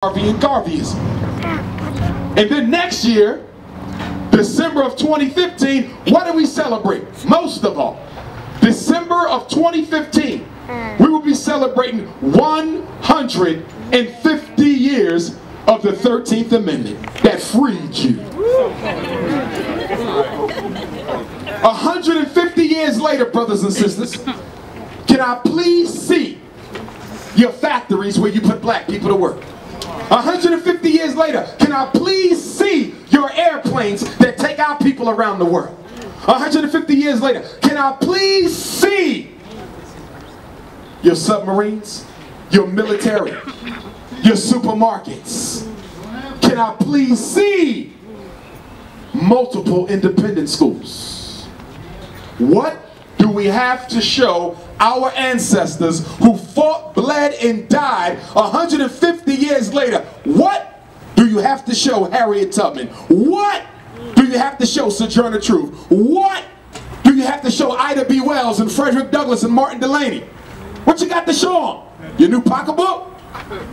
Garvey and Garveyism. And then next year, December of 2015, what do we celebrate? Most of all, December of 2015, we will be celebrating 150 years of the 13th Amendment that freed you. 150 years later, brothers and sisters, can I please see your factories where you put black people to work? 150 years later, can I please see your airplanes that take our people around the world? 150 years later, can I please see your submarines, your military, your supermarkets? Can I please see multiple independent schools? What do we have to show our ancestors who fought, bled, and died 150 years later? What do you have to show Harriet Tubman? What do you have to show Sojourner Truth? What do you have to show Ida B. Wells and Frederick Douglass and Martin Delany? What you got to show them? Your new pocketbook?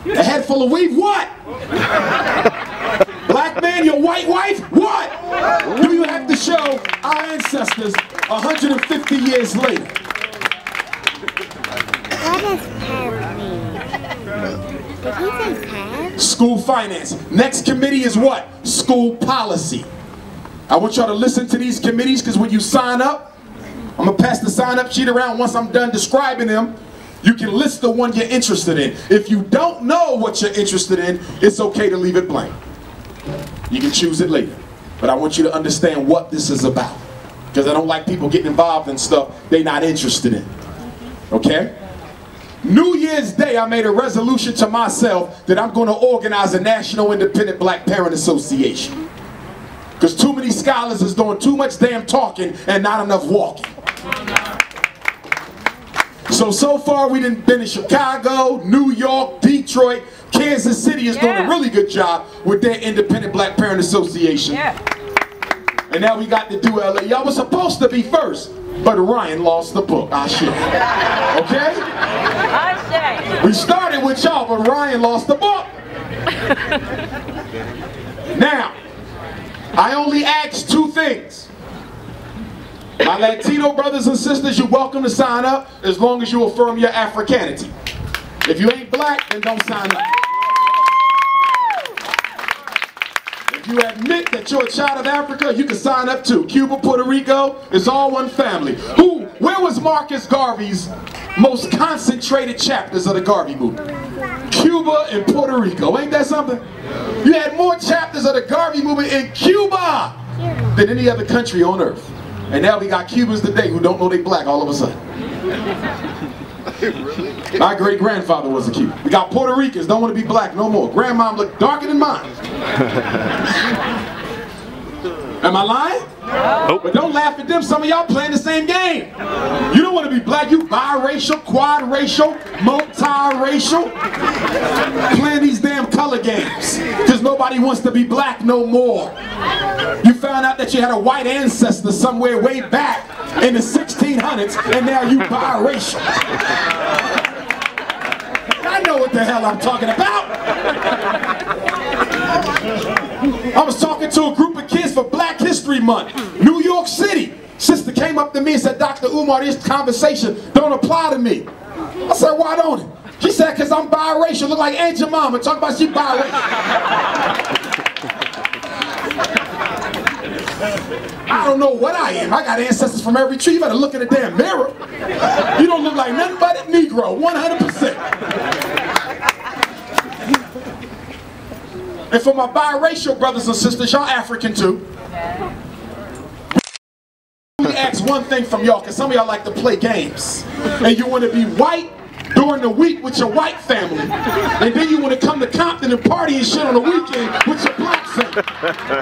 A head full of weave? What? Black man, your white wife? What do you have to show our ancestors 150 years later? What does PAB mean? Did he say PAB? School finance. Next committee is what? School policy. I want y'all to listen to these committees, because when you sign up, I'm going to pass the sign-up sheet around. Once I'm done describing them, you can list the one you're interested in. If you don't know what you're interested in, it's okay to leave it blank. You can choose it later. But I want you to understand what this is about, because I don't like people getting involved in stuff they're not interested in. Okay? New Year's Day, I made a resolution to myself that I'm going to organize a National Independent Black Parent Association. Because too many scholars is doing too much damn talking and not enough walking. So far we done been in Chicago, New York, Detroit. Kansas City is doing a really good job with their Independent Black Parent Association. And now we got to do LA. Y'all was supposed to be first, but Ryan lost the book. I shit. Okay? We started with y'all, but Ryan lost the book. Now, I only ask two things. My Latino brothers and sisters, you're welcome to sign up as long as you affirm your Africanity. If you ain't black, then don't sign up. If you admit that you're a child of Africa, you can sign up too. Cuba, Puerto Rico, it's all one family. Where was Marcus Garvey's most concentrated chapters of the Garvey movement? Cuba and Puerto Rico. Ain't that something? You had more chapters of the Garvey movement in Cuba than any other country on earth. And now we got Cubans today who don't know they black all of a sudden. My great-grandfather was a Cuban. We got Puerto Ricans, don't want to be black no more. Grandmom looked darker than mine. Am I lying? No. But don't laugh at them. Some of y'all playing the same game. You don't want to be black. You biracial, quadracial, multiracial. Playing these damn color games. Because nobody wants to be black no more. You found out that you had a white ancestor somewhere way back in the 1600s, and now you biracial. I know what the hell I'm talking about. I was talking to a group of kids for Black History Month, New York City. Sister came up to me and said, Dr. Umar, this conversation don't apply to me. I said, why don't it? She said, because I'm biracial. Look like Aunt your mama. Talk about she biracial. I don't know what I am. I got ancestors from every tree. You better look in the damn mirror. You don't look like nothing but a Negro, 100%. And for my biracial brothers and sisters, y'all African too. Let me ask one thing from y'all, because some of y'all like to play games. And you want to be white during the week with your white family. And then you want to come to Compton and party and shit on the weekend with your black family.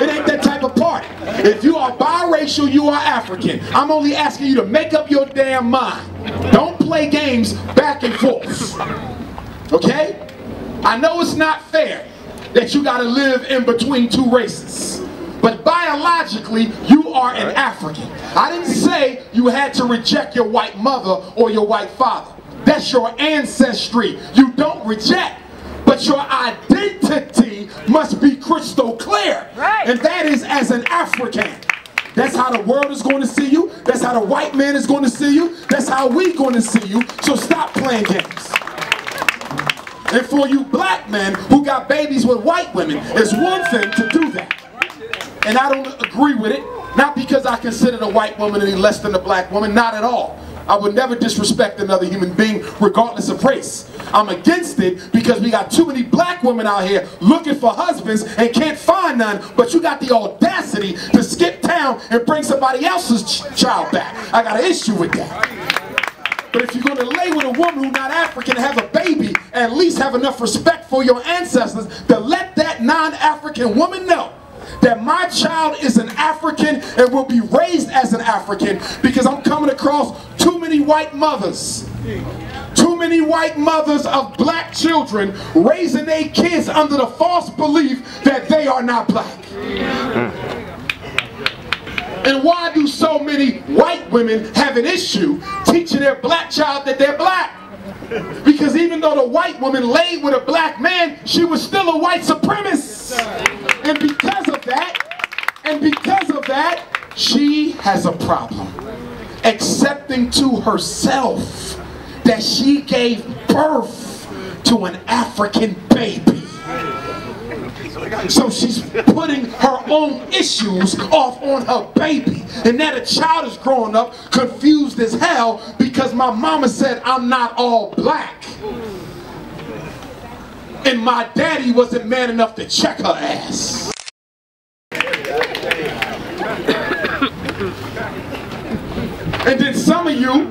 It ain't that type of party. If you are biracial, you are African. I'm only asking you to make up your damn mind. Don't play games back and forth. Okay? I know it's not fair that you got to live in between two races. But biologically, you are an African. I didn't say you had to reject your white mother or your white father. That's your ancestry. You don't reject. but your identity must be crystal clear. Right. And that is as an African. That's how the world is going to see you. That's how the white man is going to see you. That's how we going to see you. So stop playing games. And for you black men who got babies with white women, it's one thing to do that. And I don't agree with it. Not because I consider the white woman any less than the black woman. Not at all. I would never disrespect another human being regardless of race. I'm against it because we got too many black women out here looking for husbands and can't find none, but you got the audacity to skip town and bring somebody else's child back. I got an issue with that. But if you're going to lay with a woman who's not African and have a baby, at least have enough respect for your ancestors to let that non-African woman know that my child is an African and will be raised as an African, because I'm coming across too many white mothers. Too many white mothers of black children raising their kids under the false belief that they are not black. And why do so many white women have an issue teaching their black child that they're black? Because even though the white woman laid with a black man, she was still a white supremacist. And because of that, she has a problem accepting to herself that she gave birth to an African baby. So she's putting her own issues off on her baby. And now the child is growing up confused as hell because my mama said I'm not all black. And my daddy wasn't man enough to check her ass. And then some of you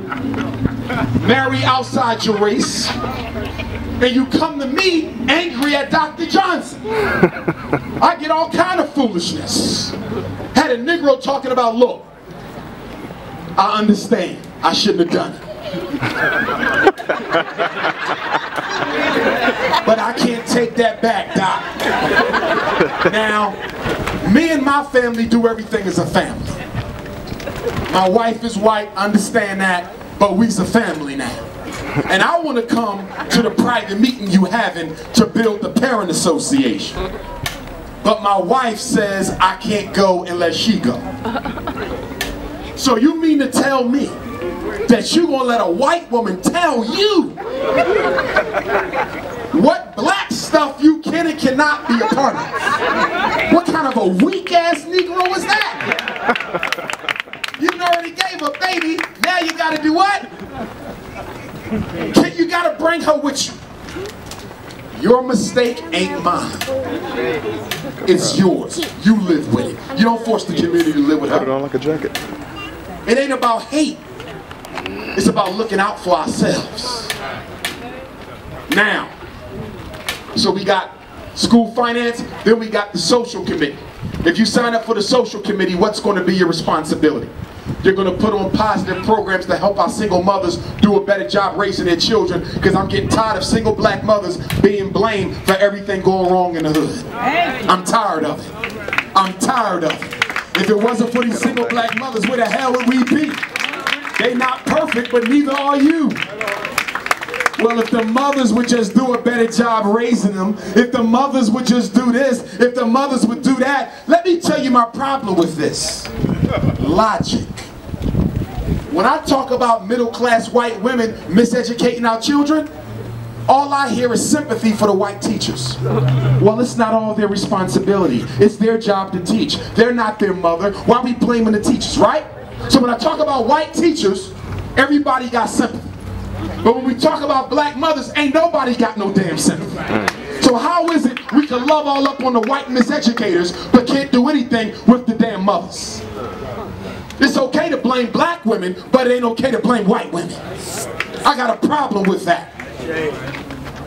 marry outside your race, and you come to me angry at Dr. Johnson. I get all kind of foolishness. Had a Negro talking about, look, I understand, I shouldn't have done it. But I can't take that back, Doc. Now, me and my family do everything as a family. My wife is white, understand that, but we's a family now. And I want to come to the private meeting you having to build the parent association. But my wife says I can't go unless she go. So you mean to tell me that you gonna let a white woman tell you what black stuff you can and cannot be a part of? What kind of a weak ass Negro is that? You already gave a baby, now you gotta do what? You gotta bring her with you. Your mistake ain't mine. It's yours. You live with it. You don't force the community to live with her. Put it on like a jacket. It ain't about hate. It's about looking out for ourselves. Now, so we got school finance, then we got the social committee. If you sign up for the social committee, what's going to be your responsibility? You're going to put on positive programs to help our single mothers do a better job raising their children, because I'm getting tired of single black mothers being blamed for everything going wrong in the hood. I'm tired of it. I'm tired of it. If it wasn't for these single black mothers, where the hell would we be? They not perfect, but neither are you. Well, if the mothers would just do a better job raising them, if the mothers would just do this, if the mothers would do that, let me tell you my problem with this. Logic. When I talk about middle-class white women miseducating our children, all I hear is sympathy for the white teachers. Well, it's not all their responsibility. It's their job to teach. They're not their mother. Why are we blaming the teachers, right? So when I talk about white teachers, everybody got sympathy. But when we talk about black mothers, ain't nobody got no damn sympathy. So how is it we can love all up on the white miseducators, but can't do anything with the damn mothers? It's okay to blame black women, but it ain't okay to blame white women. I got a problem with that.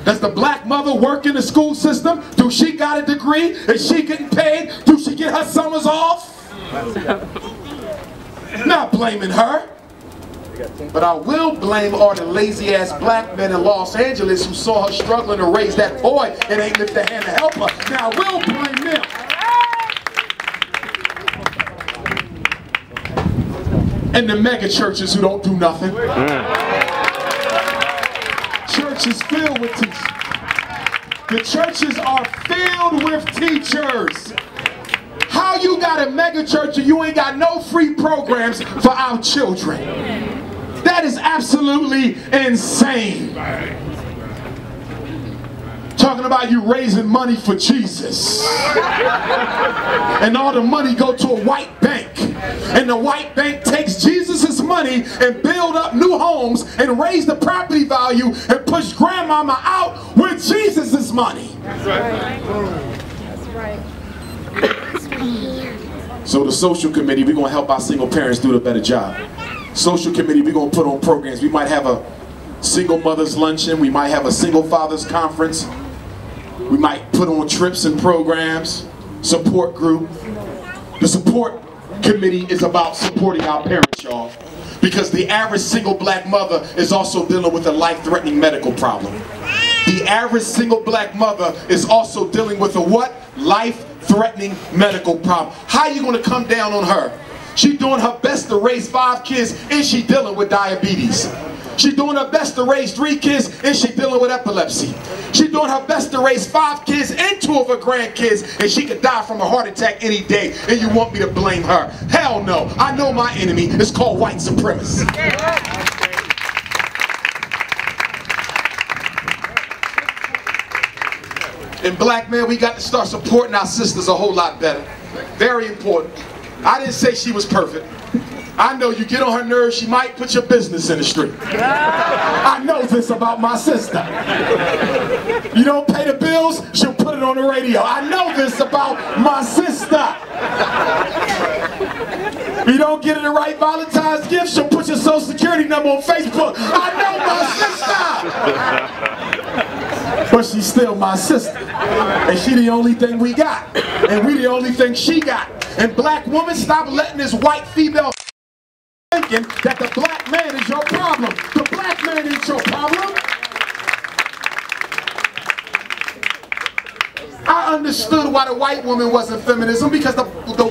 Does the black mother work in the school system? Do she got a degree? Is she getting paid? Do she get her summers off? Not blaming her. But I will blame all the lazy ass black men in Los Angeles who saw her struggling to raise that boy and ain't lift their hand to help her. Now I will blame them. And the mega churches who don't do nothing. Church is filled with teachers. The churches are filled with teachers. How you got a mega church and you ain't got no free programs for our children? That is absolutely insane. Talking about you raising money for Jesus. And all the money go to a white bank. And the white bank takes Jesus' money and build up new homes and raise the property value and push grandmama out with Jesus' money. That's right. That's right. So the social committee, we're going to help our single parents do a better job. Social committee, we're going to put on programs. We might have a single mother's luncheon. We might have a single father's conference. We might put on trips and programs. Support group. The support committee is about supporting our parents, y'all. Because the average single black mother is also dealing with a life-threatening medical problem. The average single black mother is also dealing with a what? Life-threatening medical problem. How are you going to come down on her? She's doing her best to raise 5 kids and she's dealing with diabetes. She's doing her best to raise 3 kids and she's dealing with epilepsy. She's doing her best to raise 5 kids and 2 of her grandkids and she could die from a heart attack any day, and you want me to blame her? Hell no. I know my enemy. It's called white supremacy. And black men, we got to start supporting our sisters a whole lot better. Very important. I didn't say she was perfect. I know you get on her nerves, she might put your business in the street. I know this about my sister. You don't pay the bills, she'll put it on the radio. I know this about my sister. You don't get her the right Valentine's gift, she'll put your social security number on Facebook. I know my sister. But she's still my sister. And she the only thing we got. And we the only thing she got. And black woman, stop letting this white female thinking that the black man is your problem. The black man ain't your problem. I understood why the white woman wasn't feminism, because the